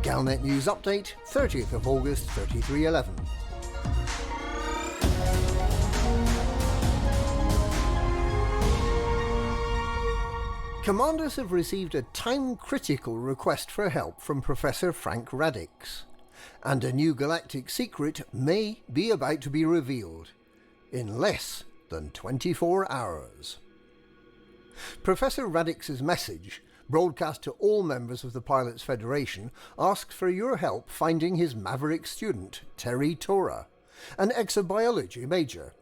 Galnet News Update, 30th of August 3311. Commanders have received a time-critical request for help from Professor Frank Radix, and a new galactic secret may be about to be revealed in less than 24 hours. Professor Radix's message, broadcast to all members of the Pilots Federation, asked for your help finding his maverick student, Terri Tora, an exobiology major.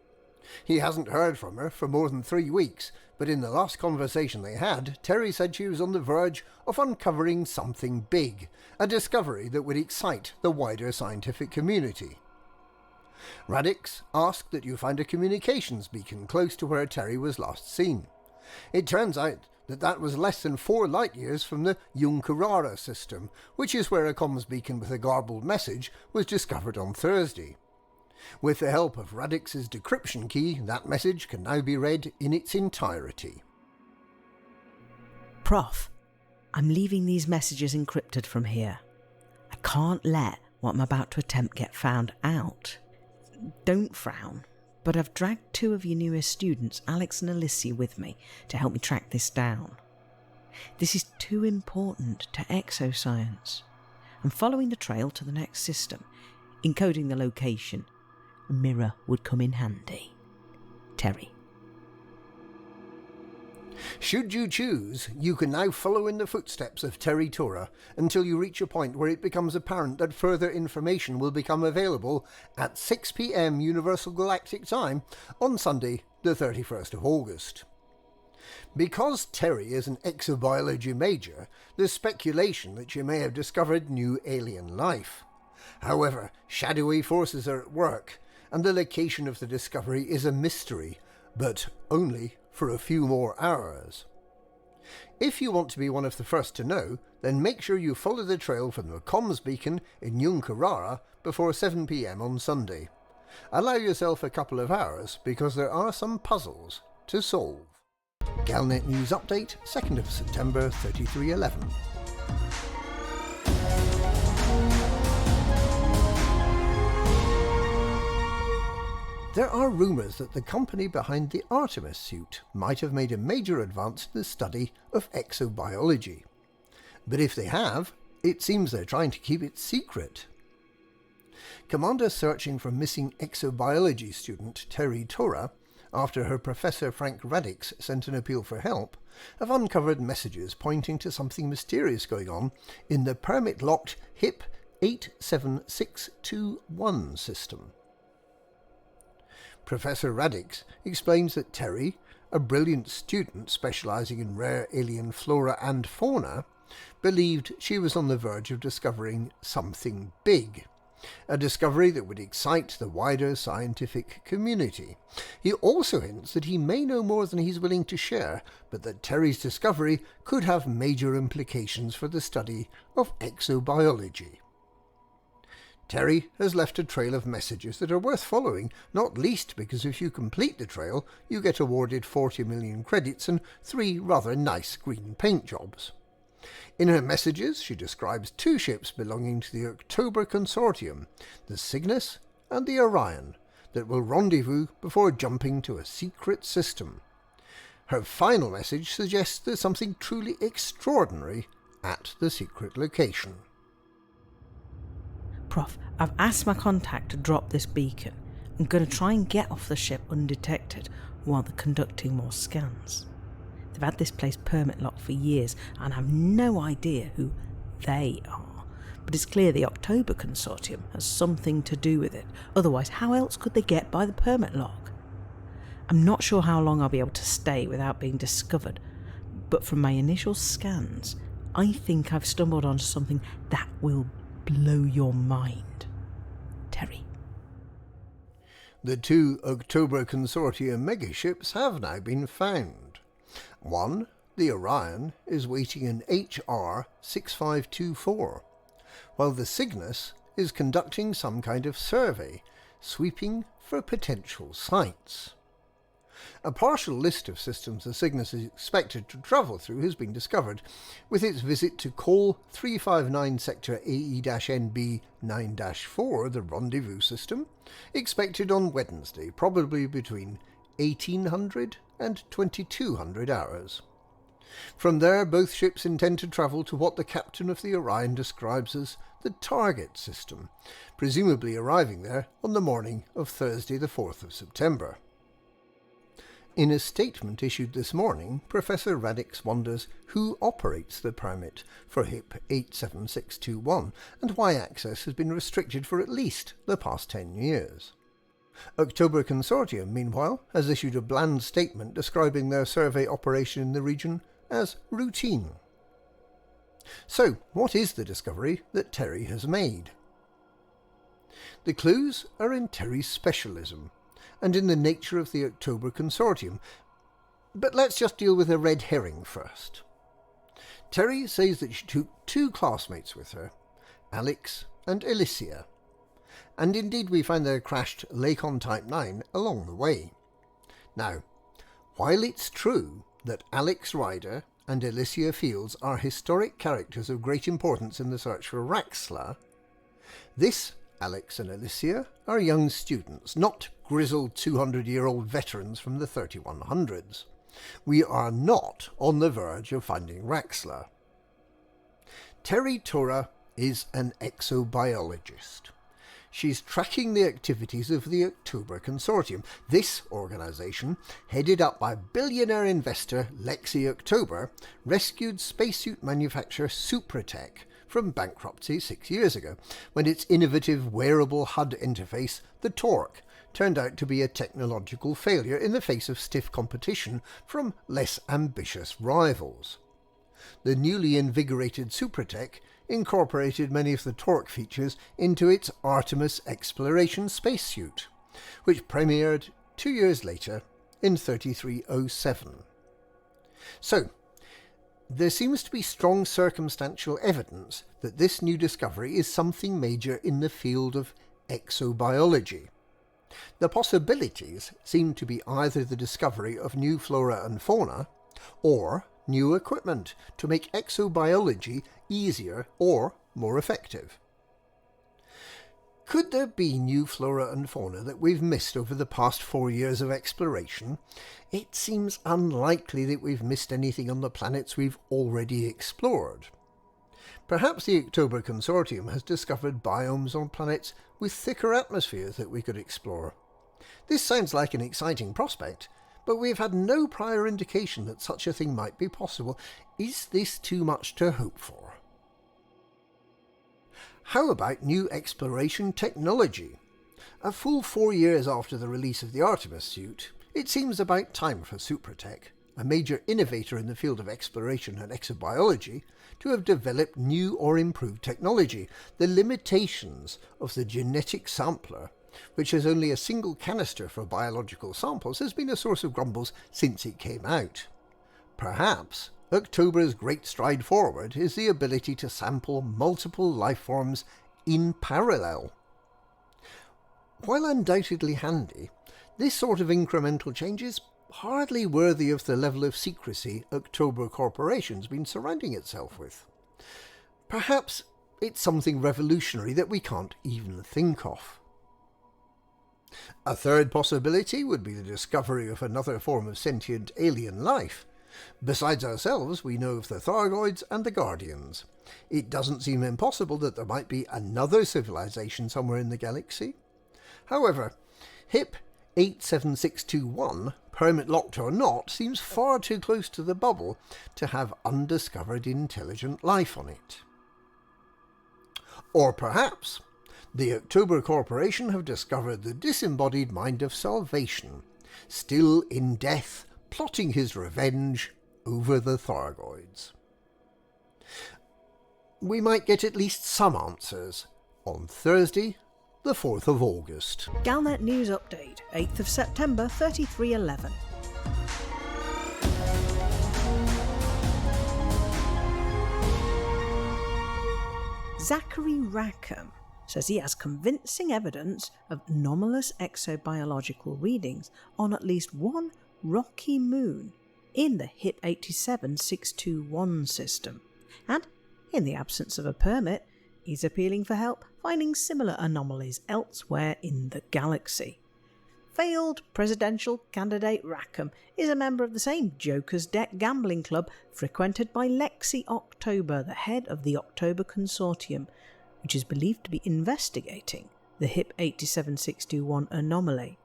He hasn't heard from her for more than 3 weeks, but in the last conversation they had, Terri said she was on the verge of uncovering something big, a discovery that would excite the wider scientific community. Radix asked that you find a communications beacon close to where Terri was last seen. It turns out that was less than 4 light-years from the Yunkarara system, which is where a comms beacon with a garbled message was discovered on Thursday. With the help of Radix's decryption key, that message can now be read in its entirety. Prof, I'm leaving these messages encrypted from here. I can't let what I'm about to attempt get found out. Don't frown, but I've dragged 2 of your newest students, Alex and Alicia, with me to help me track this down. This is too important to exoscience. I'm following the trail to the next system, encoding the location. A mirror would come in handy. Terri. Should you choose, you can now follow in the footsteps of Terri Tora until you reach a point where it becomes apparent that further information will become available at 6 p.m. Universal Galactic Time on Sunday, the 31st of August. Because Terri is an exobiology major, there's speculation that she may have discovered new alien life. However, shadowy forces are at work, and the location of the discovery is a mystery, but only for a few more hours. If you want to be one of the first to know, then make sure you follow the trail from the comms beacon in Yunkarara before 7 p.m. on Sunday. Allow yourself a couple of hours, because there are some puzzles to solve. Galnet News Update, 2nd of September 3311. There are rumours that the company behind the Artemis suit might have made a major advance in the study of exobiology. But if they have, it seems they're trying to keep it secret. Commanders searching for missing exobiology student Terri Tora, after her Professor Frank Radix sent an appeal for help, have uncovered messages pointing to something mysterious going on in the permit-locked HIP 87621 system. Professor Radix explains that Terri, a brilliant student specialising in rare alien flora and fauna, believed she was on the verge of discovering something big, a discovery that would excite the wider scientific community. He also hints that he may know more than he's willing to share, but that Terri's discovery could have major implications for the study of exobiology. Terri has left a trail of messages that are worth following, not least because if you complete the trail, you get awarded 40 million credits and 3 rather nice green paint jobs. In her messages, she describes 2 ships belonging to the October Consortium, the Cygnus and the Orion, that will rendezvous before jumping to a secret system. Her final message suggests there's something truly extraordinary at the secret location. Prof, I've asked my contact to drop this beacon. I'm going to try and get off the ship undetected while they're conducting more scans. They've had this place permit locked for years and have no idea who they are. But it's clear the October Consortium has something to do with it. Otherwise, how else could they get by the permit lock? I'm not sure how long I'll be able to stay without being discovered, but from my initial scans, I think I've stumbled onto something that will blow your mind. Terri. The 2 October Consortium megaships have now been found. One, the Orion, is waiting in HR 6524, while the Cygnus is conducting some kind of survey, sweeping for potential sites. A partial list of systems the Cygnus is expected to travel through has been discovered, with its visit to Col 359 sector AE-NB 9-4, the rendezvous system, expected on Wednesday, probably between 1800 and 2200 hours. From there, both ships intend to travel to what the captain of the Orion describes as the target system, presumably arriving there on the morning of Thursday the 4th of September. In a statement issued this morning, Professor Radix wonders who operates the permit for HIP 87621 and why access has been restricted for at least the past 10 years. October Consortium, meanwhile, has issued a bland statement describing their survey operation in the region as routine. So, what is the discovery that Terri has made? The clues are in Terri's specialism, and in the nature of the October Consortium. But let's just deal with a red herring first. Terri says that she took 2 classmates with her, Alex and Alicia, and indeed we find their crashed Lacon Type 9 along the way. Now, while it's true that Alex Ryder and Alicia Fields are historic characters of great importance in the search for Raxxla, this Alex and Alicia are young students, not grizzled 200-year-old veterans from the 3100s. We are not on the verge of finding Raxxla. Terri Tora is an exobiologist. She's tracking the activities of the October Consortium. This organisation, headed up by billionaire investor Lexi October, rescued spacesuit manufacturer Supratech from bankruptcy 6 years ago, when its innovative wearable HUD interface, the Torque, turned out to be a technological failure in the face of stiff competition from less ambitious rivals. The newly invigorated Supratech incorporated many of the Torque features into its Artemis exploration spacesuit, which premiered 2 years later in 3307. So, there seems to be strong circumstantial evidence that this new discovery is something major in the field of exobiology. The possibilities seem to be either the discovery of new flora and fauna, or new equipment to make exobiology easier or more effective. Could there be new flora and fauna that we've missed over the past 4 years of exploration? It seems unlikely that we've missed anything on the planets we've already explored. Perhaps the October Consortium has discovered biomes on planets with thicker atmospheres that we could explore. This sounds like an exciting prospect, but we've had no prior indication that such a thing might be possible. Is this too much to hope for? How about new exploration technology? A full 4 years after the release of the Artemis suit, it seems about time for Supratech, a major innovator in the field of exploration and exobiology, to have developed new or improved technology. The limitations of the genetic sampler, which has only a single canister for biological samples, has been a source of grumbles since it came out. Perhaps October's great stride forward is the ability to sample multiple life forms in parallel. While undoubtedly handy, this sort of incremental change is hardly worthy of the level of secrecy October Corporation's been surrounding itself with. Perhaps it's something revolutionary that we can't even think of. A third possibility would be the discovery of another form of sentient alien life. Besides ourselves, we know of the Thargoids and the Guardians. It doesn't seem impossible that there might be another civilization somewhere in the galaxy. However, HIP 87621, permit locked or not, seems far too close to the bubble to have undiscovered intelligent life on it. Or perhaps the October Corporation have discovered the disembodied mind of Salvation, still in death, plotting his revenge over the Thargoids. We might get at least some answers on Thursday, the 4th of August. Galnet News Update, 8th of September 3311. Zachary Rackham says he has convincing evidence of anomalous exobiological readings on at least one rocky moon in the HIP 87621 system, and, in the absence of a permit, he's appealing for help finding similar anomalies elsewhere in the galaxy. Failed presidential candidate Rackham is a member of the same Joker's Deck gambling club frequented by Lexi October, the head of the October Consortium, which is believed to be investigating the HIP 87621 anomaly.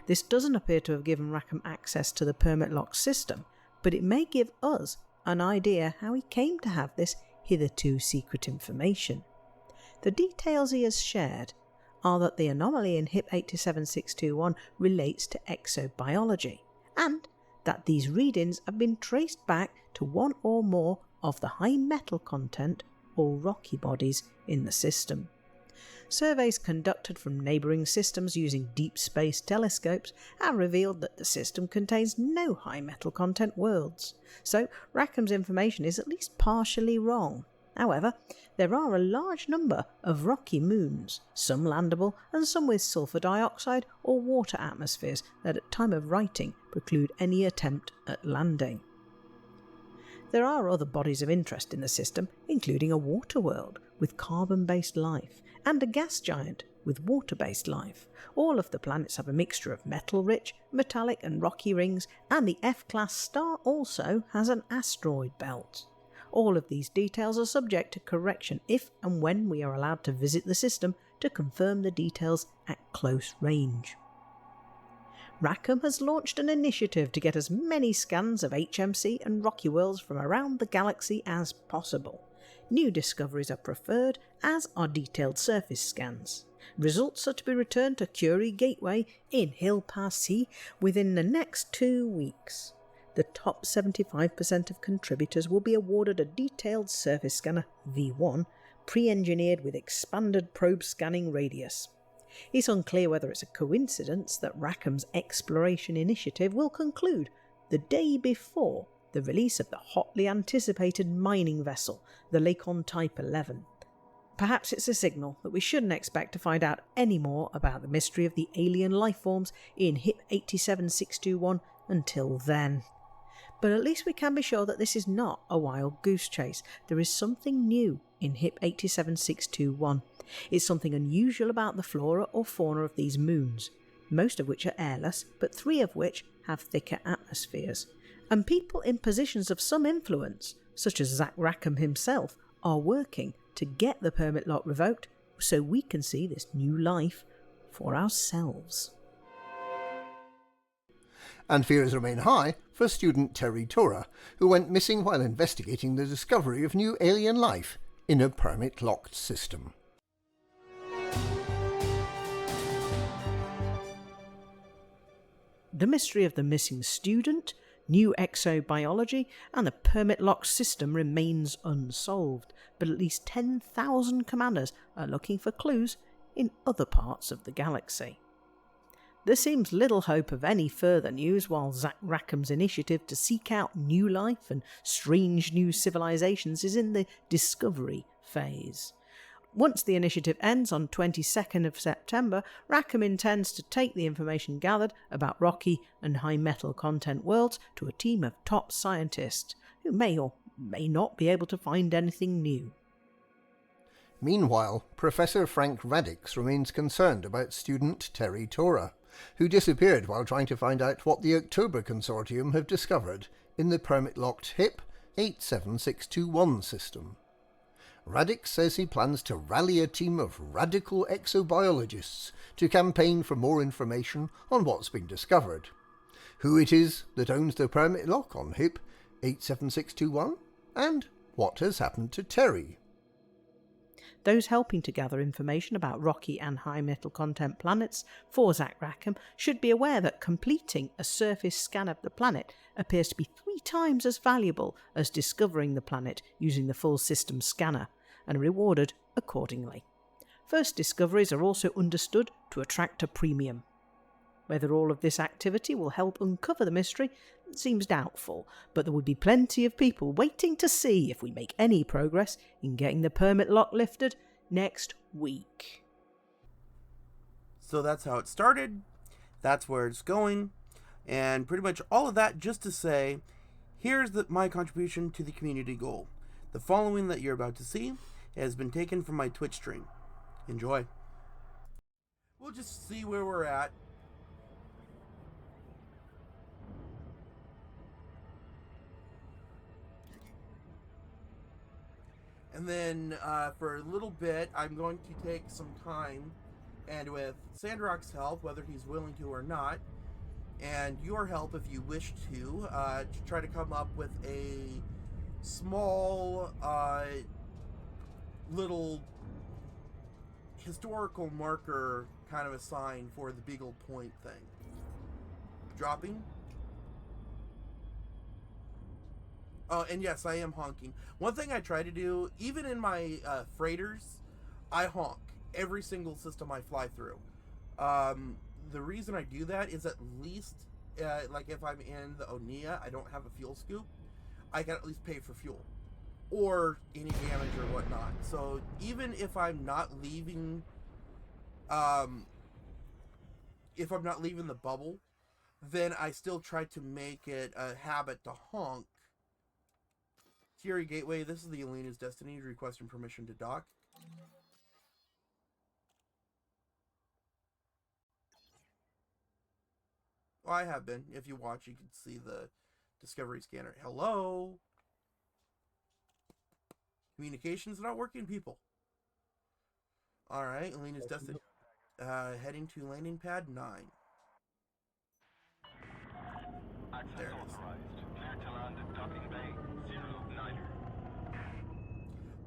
This doesn't appear to have given Rackham access to the permit lock system, but it may give us an idea how he came to have this hitherto secret information. The details he has shared are that the anomaly in HIP 87621 relates to exobiology, and that these readings have been traced back to one or more of the high metal content or rocky bodies in the system. Surveys conducted from neighbouring systems using deep space telescopes have revealed that the system contains no high metal content worlds, so Rackham's information is at least partially wrong. However, there are a large number of rocky moons, some landable and some with sulfur dioxide or water atmospheres that at time of writing preclude any attempt at landing. There are other bodies of interest in the system, including a water world with carbon-based life and a gas giant with water-based life. All of the planets have a mixture of metal-rich, metallic and rocky rings, and the F-class star also has an asteroid belt. All of these details are subject to correction if and when we are allowed to visit the system to confirm the details at close range. Rackham has launched an initiative to get as many scans of HMC and rocky worlds from around the galaxy as possible. New discoveries are preferred, as are detailed surface scans. Results are to be returned to Curie Gateway in Hill Passy within the next 2 weeks. The top 75% of contributors will be awarded a detailed surface scanner V1, pre-engineered with expanded probe scanning radius. It's unclear whether it's a coincidence that Rackham's exploration initiative will conclude the day before the release of the hotly anticipated mining vessel, the Lacon Type 11. Perhaps it's a signal that we shouldn't expect to find out any more about the mystery of the alien lifeforms in HIP 87621 until then. But at least we can be sure that this is not a wild goose chase. There is something new in HIP 87621. It's something unusual about the flora or fauna of these moons, most of which are airless, but 3 of which have thicker atmospheres. And people in positions of some influence, such as Zach Rackham himself, are working to get the permit lock revoked so we can see this new life for ourselves. And fears remain high for student Terri Tora, who went missing while investigating the discovery of new alien life in a permit-locked system. The mystery of the missing student, new exobiology, and the permit-locked system remains unsolved, but at least 10,000 commanders are looking for clues in other parts of the galaxy. There seems little hope of any further news while Zach Rackham's initiative to seek out new life and strange new civilizations is in the discovery phase. Once the initiative ends on 22nd of September, Rackham intends to take the information gathered about rocky and high metal content worlds to a team of top scientists who may or may not be able to find anything new. Meanwhile, Professor Frank Radix remains concerned about student Terri Tora, who disappeared while trying to find out what the October Consortium have discovered in the permit-locked HIP 87621 system. Radix says he plans to rally a team of radical exobiologists to campaign for more information on what's been discovered, who it is that owns the permit lock on HIP 87621, and what has happened to Terri. Those helping to gather information about rocky and high metal content planets for Zach Rackham should be aware that completing a surface scan of the planet appears to be 3 times as valuable as discovering the planet using the full system scanner, and rewarded accordingly. First discoveries are also understood to attract a premium. Whether all of this activity will help uncover the mystery seems doubtful, but there would be plenty of people waiting to see if we make any progress in getting the permit lock lifted next week. So that's how it started. That's where it's going. And pretty much all of that just to say, here's my contribution to the community goal. The following that you're about to see has been taken from my Twitch stream. Enjoy. We'll just see where we're at. And then for a little bit, I'm going to take some time, and with Sandrock's help, whether he's willing to or not, and your help if you wish to try to come up with a small little historical marker kind of a sign for the Beagle Point thing. Dropping. Oh, and yes, I am honking. One thing I try to do, even in my freighters, I honk every single system I fly through. The reason I do that is at least, like if I'm in the Onia, I don't have a fuel scoop, I can at least pay for fuel or any damage or whatnot. So even if I'm not leaving, the bubble, then I still try to make it a habit to honk. Fury Gateway, this is the Elena's Destiny, requesting permission to dock. Well, I have been. If you watch, you can see the Discovery Scanner. Hello? Communications not working, people. Alright, Elena's Destiny. Heading to landing pad 9. There it is.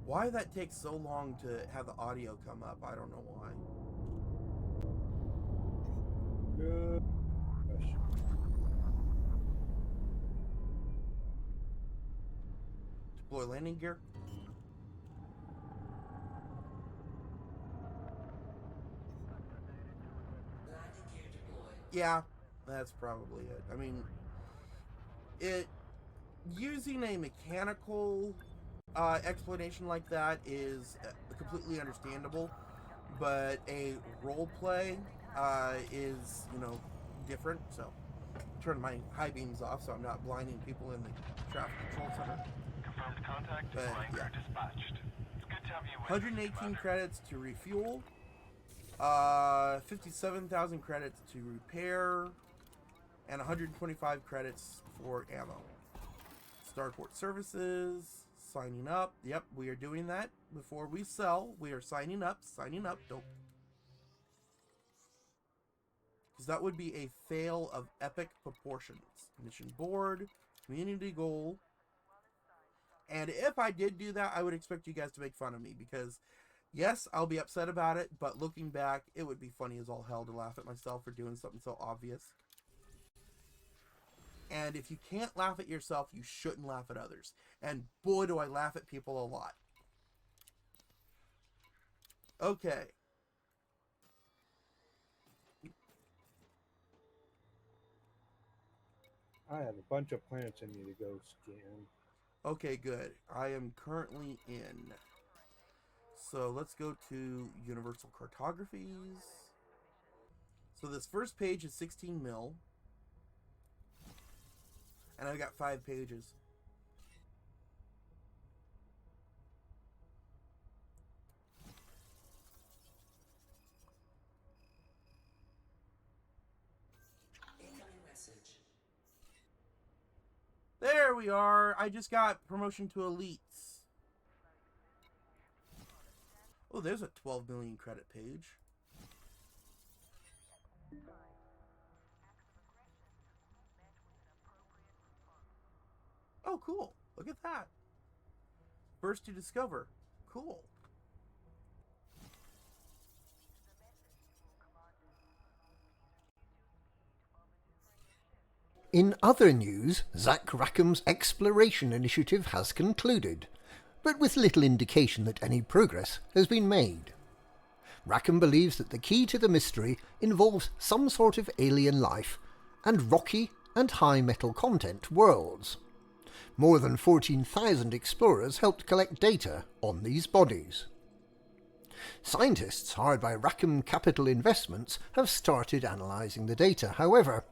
Why that takes so long to have the audio come up, I don't know why. Good question. Deploy landing gear. Landing gear deployed. Yeah, that's probably it. I mean, using a mechanical explanation like that is completely understandable, but a role play is, different. So turn my high beams off so I'm not blinding people in the traffic control center. Confirmed contact. But, Flanker yeah. dispatched. It's good to have you with 118 Commander. credits to refuel, 57,000 credits to repair, and 125 credits for ammo. Starport Services, signing up. Yep, we are doing that before we sell. We are signing up. Don't. Because that would be a fail of epic proportions. Mission board, community goal. And if I did do that, I would expect you guys to make fun of me. Because, yes, I'll be upset about it. But looking back, it would be funny as all hell to laugh at myself for doing something so obvious. And if you can't laugh at yourself, you shouldn't laugh at others. And boy, do I laugh at people a lot. Okay. I have a bunch of planets I need to go scan. Okay, good. I am currently in. So let's go to Universal Cartographies. So this first page is 16 mil. And I've got 5 pages. Incoming message. There we are. I just got promotion to elites. Oh, there's a 12 million credit page. Oh, cool. Look at that. First to discover. Cool. In other news, Zach Rackham's exploration initiative has concluded, but with little indication that any progress has been made. Rackham believes that the key to the mystery involves some sort of alien life and rocky and high metal content worlds. More than 14,000 explorers helped collect data on these bodies. Scientists hired by Rackham Capital Investments have started analysing the data. However,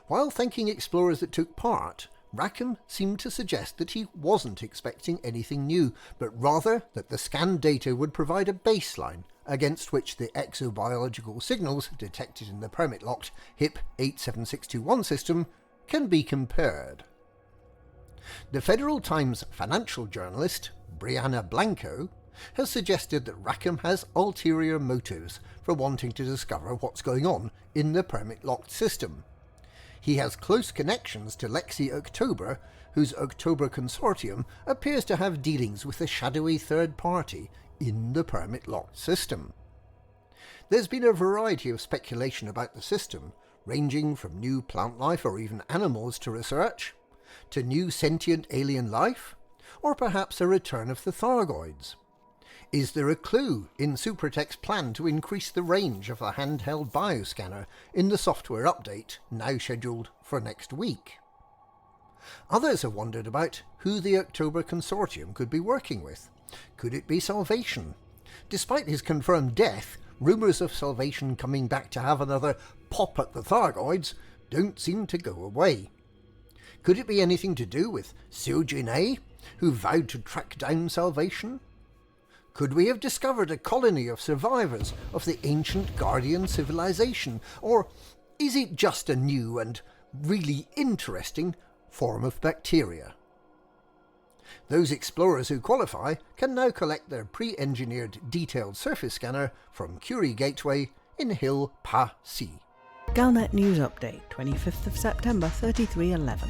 while thanking explorers that took part, Rackham seemed to suggest that he wasn't expecting anything new, but rather that the scanned data would provide a baseline against which the exobiological signals detected in the permit-locked HIP 87621 system can be compared. The Federal Times financial journalist, Brianna Blanco, has suggested that Rackham has ulterior motives for wanting to discover what's going on in the permit-locked system. He has close connections to Lexi October, whose October consortium appears to have dealings with a shadowy third party in the permit-locked system. There's been a variety of speculation about the system, ranging from new plant life or even animals to research, to new sentient alien life, or perhaps a return of the Thargoids. Is there a clue in Suprotech's plan to increase the range of the handheld bioscanner in the software update now scheduled for next week? Others have wondered about who the October consortium could be working with. Could it be Salvation? Despite his confirmed death, rumours of Salvation coming back to have another pop at the Thargoids don't seem to go away. Could it be anything to do with Seojin, who vowed to track down Salvation? Could we have discovered a colony of survivors of the ancient Guardian civilization? Or is it just a new and really interesting form of bacteria? Those explorers who qualify can now collect their pre-engineered detailed surface scanner from Curie Gateway in Hill Pa Si. Galnet News Update, 25th of September, 3311.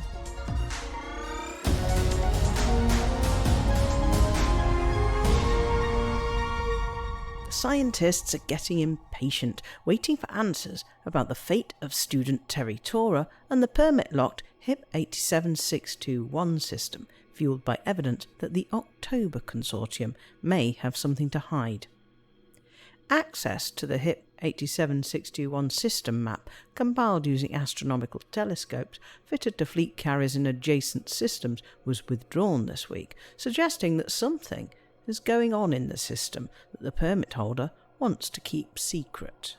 Scientists are getting impatient, waiting for answers about the fate of student Terri Tora and the permit-locked HIP 87621 system, fueled by evidence that the October consortium may have something to hide. Access to the HIP 87621 system map, compiled using astronomical telescopes fitted to fleet carriers in adjacent systems, was withdrawn this week, suggesting that something is going on in the system that the permit holder wants to keep secret.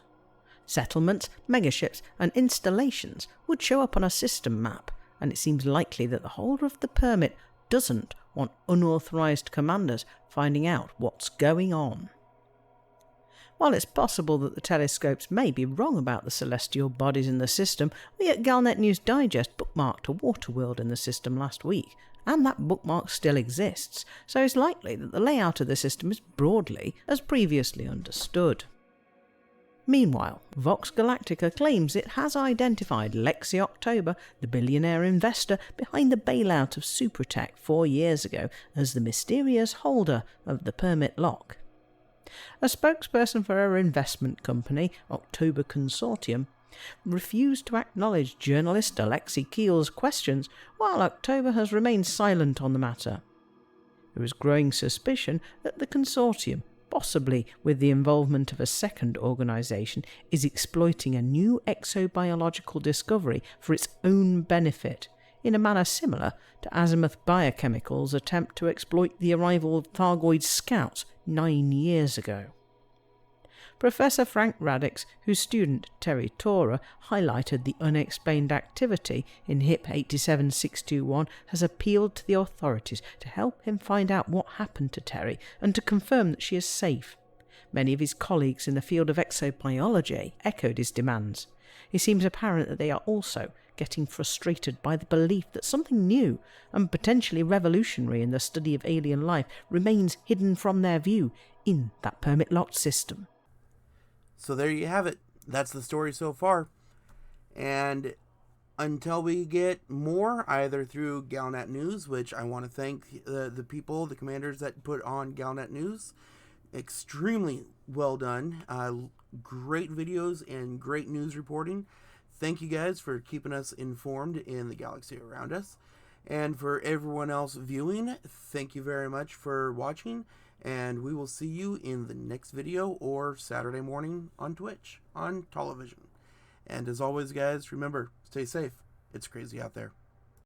Settlements, megaships and installations would show up on a system map, and it seems likely that the holder of the permit doesn't want unauthorised commanders finding out what's going on. While it's possible that the telescopes may be wrong about the celestial bodies in the system, we at Galnet News Digest bookmarked a water world in the system last week, and that bookmark still exists, so it's likely that the layout of the system is broadly as previously understood. Meanwhile, Vox Galactica claims it has identified Lexi October, the billionaire investor behind the bailout of Suprotech 4 years ago, as the mysterious holder of the permit lock. A spokesperson for her investment company, October Consortium, refused to acknowledge journalist Alexei Keel's questions, while October has remained silent on the matter. There is growing suspicion that the consortium, possibly with the involvement of a second organisation, is exploiting a new exobiological discovery for its own benefit, in a manner similar to Azimuth Biochemical's attempt to exploit the arrival of Thargoid scouts 9 years ago. Professor Frank Radix, whose student Terri Tora highlighted the unexplained activity in HIP 87621, has appealed to the authorities to help him find out what happened to Terri and to confirm that she is safe. Many of his colleagues in the field of exobiology echoed his demands. It seems apparent that they are also getting frustrated by the belief that something new and potentially revolutionary in the study of alien life remains hidden from their view in that permit-locked system. So there you have it. That's the story so far. And until we get more, either through Galnet News, which I want to thank the people, the commanders that put on Galnet News. Extremely well done. Great videos and great news reporting. Thank you guys for keeping us informed in the galaxy around us. And for everyone else viewing, thank you very much for watching. And we will see you in the next video or Saturday morning on Twitch, on television. And as always, guys, remember, stay safe. It's crazy out there.